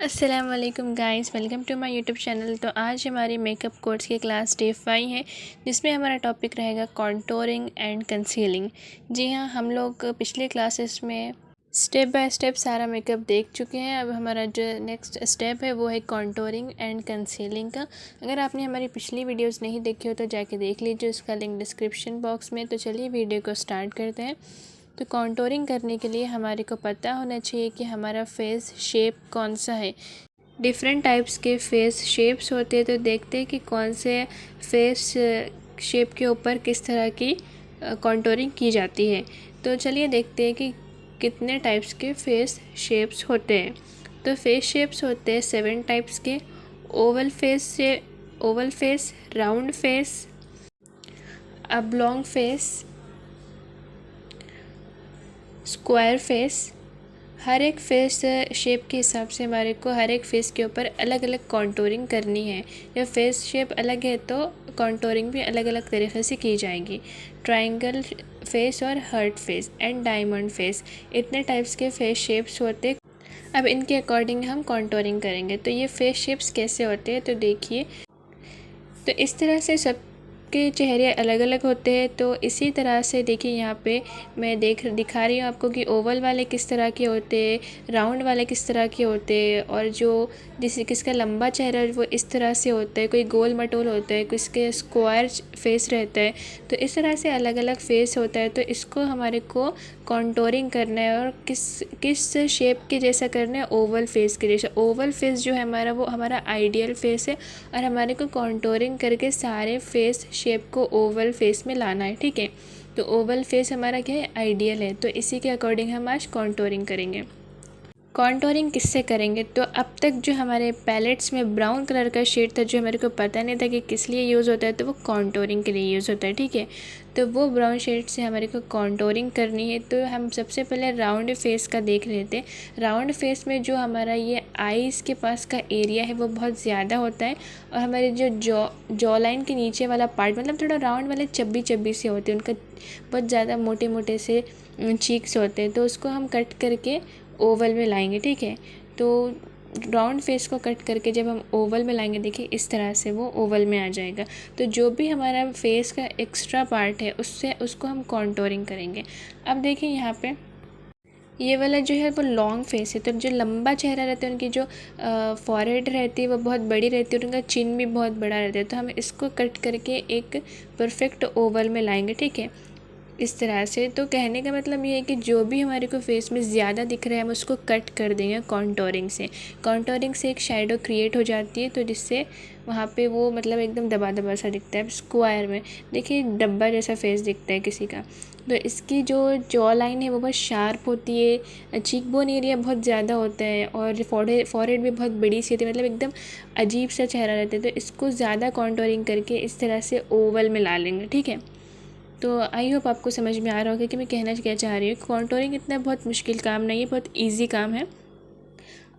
अस्सलाम वालेकुम guys, welcome to my YouTube channel. तो आज हमारी मेकअप कोर्स की क्लास डे 5 है, जिसमें हमारा टॉपिक रहेगा कॉन्टोरिंग एंड कंसीलिंग। जी हाँ, हम लोग पिछले क्लासेस में स्टेप बाय स्टेप सारा मेकअप देख चुके हैं। अब हमारा जो नेक्स्ट स्टेप है वो है कॉन्टोरिंग एंड कंसीलिंग का। अगर आपने हमारी पिछली वीडियोस नहीं देखी हो तो जाके देख लीजिए, उसका लिंक डिस्क्रिप्शन बॉक्स में। तो चलिए वीडियो को स्टार्ट करते हैं। तो कॉन्टोरिंग करने के लिए हमारे को पता होना चाहिए कि हमारा फेस शेप कौन सा है। डिफरेंट टाइप्स के फेस शेप्स होते हैं, तो देखते हैं कि कौन से फेस शेप के ऊपर किस तरह की कॉन्टोरिंग की जाती है। तो चलिए देखते हैं कि कितने टाइप्स के फेस शेप्स होते हैं। तो फेस शेप्स होते हैं 7 टाइप्स के। Oval face, round face, oblong face, square face. हर एक फेस शेप के हिसाब से हमारे को हर एक फेस के ऊपर अलग अलग कॉन्टोरिंग करनी है। जब फेस शेप अलग है तो कॉन्टोरिंग भी अलग अलग तरीक़े से की जाएगी। ट्रायंगल फेस और heart face and diamond face, इतने टाइप्स के फेस शेप्स होते। अब इनके अकॉर्डिंग हम कॉन्टोरिंग करेंगे। तो ये फेस शेप्स कैसे होते हैं, तो देखिए। तो इस तरह से सबके चेहरे अलग अलग होते हैं। तो इसी तरह से देखिए, यहाँ पे मैं दिखा रही हूँ आपको कि ओवल वाले किस तरह के होते हैं, राउंड वाले किस तरह के होते हैं, और जो किसका लंबा चेहरा है वो इस तरह से होता है, कोई गोल मटोल होता है, किसके स्क्वायर फेस रहता है। तो इस तरह से अलग अलग फेस होता है। तो इसको हमारे को कॉन्टोरिंग करना है, और किस शेप के जैसा करना है, ओवल फेस के जैसा। ओवल फेस जो है हमारा, वो हमारा आइडियल फेस है, और हमारे को कॉन्टोरिंग करके सारे फेस शेप को ओवल फेस में लाना है। ठीक है, तो ओवल फेस हमारा क्या है, आइडियल है। तो इसी के अकॉर्डिंग हम आज कॉन्टोरिंग करेंगे। कॉन्टोरिंग किससे करेंगे, तो अब तक जो हमारे पैलेट्स में ब्राउन कलर का शेड था, जो हमारे को पता नहीं था कि किस लिए यूज़ होता है, तो वो कॉन्टोरिंग के लिए यूज़ होता है। ठीक है, तो वो ब्राउन शेड से हमारे को कॉन्टोरिंग करनी है। तो हम सबसे पहले राउंड फेस का देख लेते हैं। राउंड फेस में जो हमारा ये आईज़ के पास का एरिया है वो बहुत ज़्यादा होता है, और हमारे जो जॉ लाइन के नीचे वाला पार्ट, मतलब थोड़ा राउंड वाले चब्बी चब्बी से होते हैं, उनका बहुत ज़्यादा मोटे मोटे से चीक्स होते हैं। तो उसको हम कट करके ओवल में लाएंगे। ठीक है, तो राउंड फेस को कट करके जब हम ओवल में लाएंगे, देखिए इस तरह से वो ओवल में आ जाएगा। तो जो भी हमारा फेस का एक्स्ट्रा पार्ट है उसको हम कॉन्टोरिंग करेंगे। अब देखिए यहाँ पे ये वाला जो है वो लॉन्ग फेस है। तो जो लंबा चेहरा रहता है, उनकी जो फॉरहेड रहती है वो बहुत बड़ी रहती है, और उनका चिन भी बहुत बड़ा रहता है। तो हम इसको कट करके एक परफेक्ट ओवल में लाएंगे। ठीक है, इस तरह से। तो कहने का मतलब ये है कि जो भी हमारे को फेस में ज़्यादा दिख रहा है, हम उसको कट कर देंगे कॉन्टोरिंग से। कॉन्टोरिंग से एक शैडो क्रिएट हो जाती है, तो जिससे वहाँ पे वो मतलब एकदम दबा दबा सा दिखता है। स्क्वायर में देखिए डब्बा जैसा फेस दिखता है किसी का। तो इसकी जो जॉ लाइन है वो बहुत शार्प होती है, चीक बोन एरिया बहुत ज़्यादा होता है, और फॉरहेड भी बहुत बड़ी सी होती है, मतलब एकदम अजीब सा चेहरा रहता है। तो इसको ज़्यादा कॉन्टोरिंग करके इस तरह से ओवल में ला लेंगे। ठीक है, तो आई होप आपको समझ में आ रहा होगा कि मैं कहना क्या चाह रही हूँ। कॉन्टोरिंग इतना बहुत मुश्किल काम नहीं है, बहुत इजी काम है।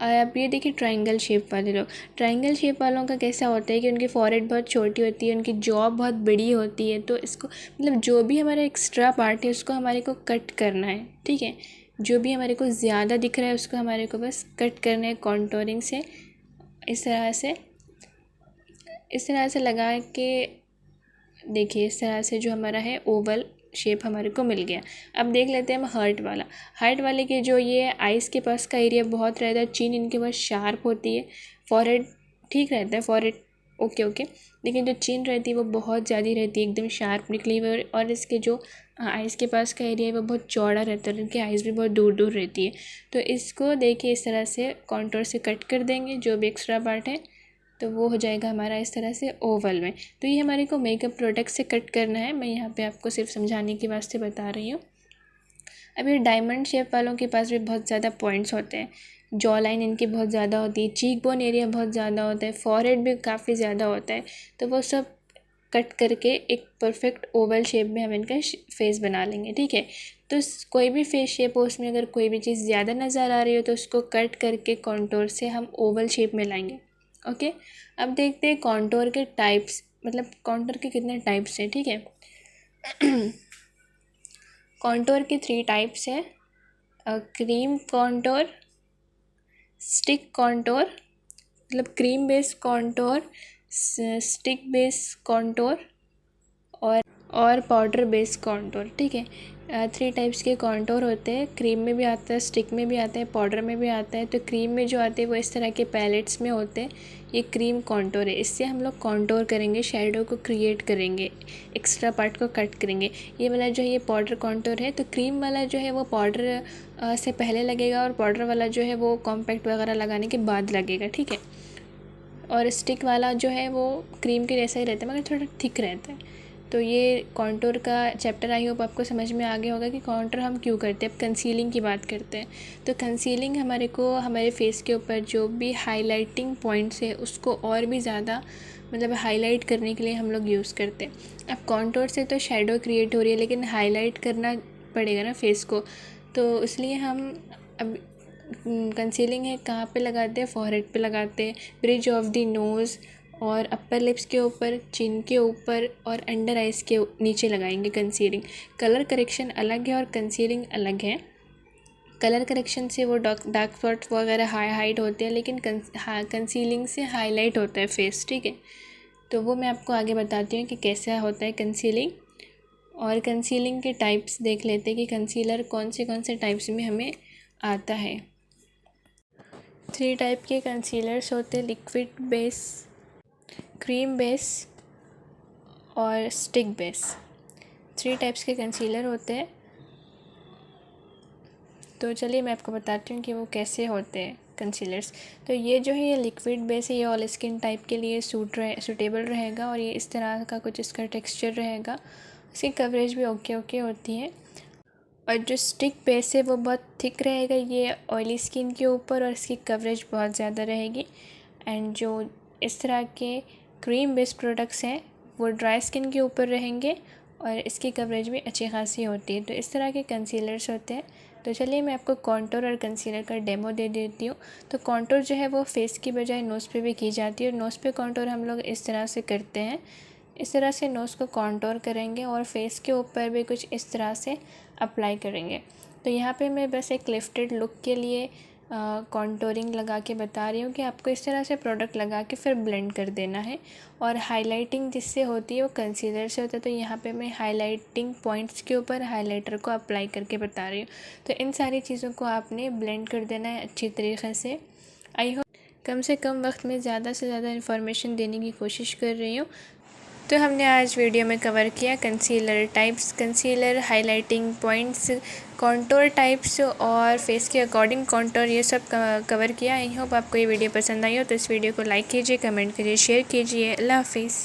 और अब ये देखिए ट्रायंगल शेप वाले लोग, ट्रायंगल शेप वालों का कैसा होता है कि उनकी फॉरहेड बहुत छोटी होती है, उनकी जॉ बहुत बड़ी होती है। तो इसको मतलब जो भी हमारा एक्स्ट्रा पार्ट है उसको हमारे को कट करना है। ठीक है, जो भी हमारे को ज़्यादा दिख रहा है उसको हमारे को बस कट करना है कॉन्टोरिंग से। इस तरह से लगा के देखिए, इस तरह से जो हमारा है ओवल शेप हमारे को मिल गया। अब देख लेते हैं हम हार्ट वाला। हार्ट वाले के जो ये आइज़ के पास का एरिया बहुत रहता है, चिन इनके बहुत शार्प होती है, फॉरहेड ठीक रहता है, फॉरहेड ओके ओके, लेकिन जो चिन रहती है वो बहुत ज़्यादा रहती है, एकदम शार्प निकली हुई। और इसके जो आइज़ के पास का एरिया है वो बहुत चौड़ा रहता है, इनकी आइज़ भी बहुत दूर दूर रहती है। तो इसको देखिए इस तरह से कॉन्टोर से कट कर देंगे जो भी एक्स्ट्रा पार्ट है, तो वो हो जाएगा हमारा इस तरह से ओवल में। तो ये हमारे को मेकअप प्रोडक्ट से कट करना है, मैं यहाँ पे आपको सिर्फ समझाने के वास्ते बता रही हूँ। अब ये डायमंड शेप वालों के पास भी बहुत ज़्यादा पॉइंट्स होते हैं, जॉ लाइन इनकी बहुत ज़्यादा होती है, चीक बोन एरिया बहुत ज़्यादा होता है, फॉरहेड भी काफ़ी ज़्यादा होता है। तो वो सब कट करके एक परफेक्ट ओवल शेप में हम इनका फेस बना लेंगे। ठीक है, तो कोई भी फेस शेप हो, उसमें अगर कोई भी चीज़ ज़्यादा नज़र आ रही हो तो उसको कट करके कॉन्टोर से हम ओवल शेप में लाएंगे। ओके, अब देखते हैं कॉन्टोर के टाइप्स, मतलब कॉन्टोर के कितने टाइप्स हैं। ठीक है, कॉन्टोर के 3 टाइप्स हैं, क्रीम कॉन्टोर, स्टिक कॉन्टोर मतलब cream base contour, stick base contour और पाउडर बेस कॉन्टोर। ठीक है, 3 टाइप्स के कॉन्टोर होते हैं। क्रीम में भी आता है, स्टिक में भी आता है, पाउडर में भी आता है। तो क्रीम में जो आते हैं वो इस तरह के पैलेट्स में होते हैं। ये क्रीम कॉन्टोर है, इससे हम लोग कॉन्टोर करेंगे, शेडो को क्रिएट करेंगे, एक्स्ट्रा पार्ट को कट करेंगे। ये वाला जो है ये पाउडर कॉन्टोर है। तो क्रीम वाला जो है वो पाउडर से पहले लगेगा और पाउडर वाला जो है वो कॉम्पैक्ट वगैरह लगाने के बाद लगेगा। ठीक है, और स्टिक वाला जो है वो क्रीम के जैसा ही रहता है मगर थोड़ा थिक रहता है। तो ये कॉन्टोर का चैप्टर आई होप आपको समझ में आ गया होगा कि कॉन्टोर हम क्यों करते हैं। अब कंसीलिंग की बात करते हैं। तो कंसीलिंग हमारे को हमारे फेस के ऊपर जो भी हाइलाइटिंग पॉइंट्स है उसको और भी ज़्यादा मतलब हाईलाइट करने के लिए हम लोग यूज़ करते हैं। अब कॉन्टोर से तो शेडो क्रिएट हो रही है लेकिन हाईलाइट करना पड़ेगा ना फेस को, तो इसलिए हम अब कंसीलिंग है कहाँ पे लगाते हैं, फॉरहेड पे लगाते हैं, ब्रिज ऑफ द नोज़ और अपर लिप्स के ऊपर, चिन के ऊपर और अंडर आइज़ के नीचे लगाएंगे कंसीलिंग। कलर करेक्शन अलग है और कंसीलिंग अलग है। कलर करेक्शन से वो डार्क स्पॉट्स वगैरह हाइड होते हैं लेकिन कंसीलिंग से हाईलाइट होता है फेस। ठीक है, तो वो मैं आपको आगे बताती हूँ कि कैसा होता है कंसीलिंग। और कंसीलिंग के टाइप्स देख लेते हैं कि कंसीलर कौन से टाइप्स में हमें आता है। 3 टाइप के कंसीलर्स होते हैं, लिक्विड बेस, क्रीम बेस और स्टिक बेस। 3 टाइप्स के कंसीलर होते हैं। तो चलिए मैं आपको बताती हूँ कि वो कैसे होते हैं कंसीलर्स। तो ये जो है ये लिक्विड बेस है, ये ऑल स्किन टाइप के लिए सूटेबल रहेगा और ये इस तरह का कुछ इसका टेक्सचर रहेगा। इसकी कवरेज भी ओके होती है। और जो स्टिक बेस है वो बहुत थिक रहेगा, ये ऑयली स्किन के ऊपर, और इसकी कवरेज बहुत ज़्यादा रहेगी। एंड जो इस तरह के क्रीम बेस्ड प्रोडक्ट्स हैं वो ड्राई स्किन के ऊपर रहेंगे और इसकी कवरेज भी अच्छी खासी होती है। तो इस तरह के कंसीलर्स होते हैं। तो चलिए मैं आपको कॉन्टोर और कंसीलर का डेमो दे देती हूँ। तो कॉन्टोर जो है वो फेस की बजाय नोज़ पे भी की जाती है और नोज़ पे कॉन्टोर हम लोग इस तरह से करते हैं। इस तरह से नोज़ को कॉन्टोर करेंगे और फेस के ऊपर भी कुछ इस तरह से अप्लाई करेंगे। तो यहाँ पे मैं बस एक लिफ्टेड लुक के लिए कॉन्टोरिंग लगा के बता रही हूँ कि आपको इस तरह से प्रोडक्ट लगा के फिर ब्लेंड कर देना है। और हाइलाइटिंग जिससे होती है वो कंसीलर से होता है। तो यहाँ पे मैं हाइलाइटिंग पॉइंट्स के ऊपर हाइलाइटर को अप्लाई करके बता रही हूँ। तो इन सारी चीज़ों को आपने ब्लेंड कर देना है अच्छी तरीके से। आई होप कम से कम वक्त में ज़्यादा से ज़्यादा इन्फॉर्मेशन देने की कोशिश कर रही हूँ। तो हमने आज वीडियो में कवर किया concealer types, concealer, highlighting points, contour types और फेस के अकॉर्डिंग कॉन्टोर, ये सब कवर किया। आई होप आपको ये वीडियो पसंद आई हो। तो इस वीडियो को लाइक कीजिए, कमेंट कीजिए, शेयर कीजिए। अल्लाह हाफिज़।